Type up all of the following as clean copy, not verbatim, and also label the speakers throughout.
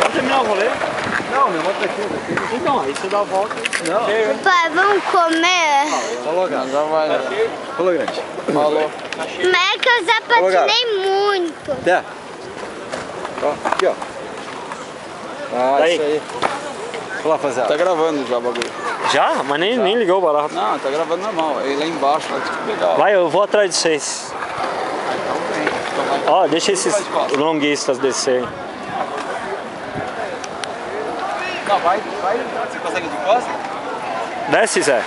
Speaker 1: Vamos terminar o rolê?
Speaker 2: Não, meu moto daqui.
Speaker 1: Então, aí você dá a volta.
Speaker 2: Não.
Speaker 3: Pai, vamos comer?
Speaker 2: Falou, grande. Já vai, né? Falou, grande. Falou.
Speaker 3: Mas é que eu já patinei muito.
Speaker 2: Até. Ó, aqui, ó. Ah,
Speaker 1: Daí.
Speaker 2: isso aí. Olha lá, rapaziada.
Speaker 4: Tá gravando já o bagulho.
Speaker 1: Já? Mas nem ligou o barato.
Speaker 4: Não, tá gravando normal. Aí lá embaixo, vai ter que pegar.
Speaker 1: Vai, eu vou atrás de vocês. Ó, deixa esses longuistas descer.
Speaker 4: Não, vai. Você consegue de costas?
Speaker 1: Desce, Zé.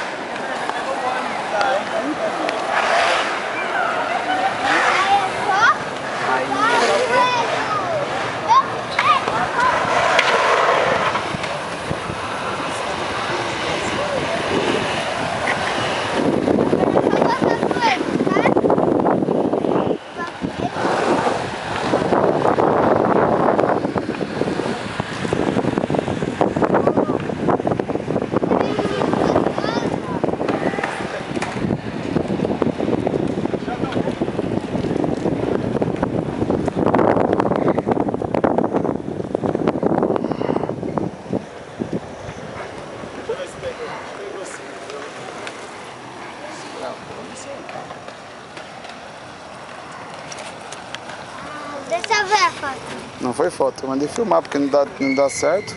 Speaker 3: Deixa eu ver a foto.
Speaker 4: Não foi foto, eu mandei filmar porque não dá certo.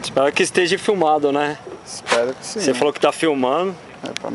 Speaker 1: Espero que esteja filmado, né?
Speaker 4: Espero que sim.
Speaker 1: Você falou que tá filmando.
Speaker 4: É, pra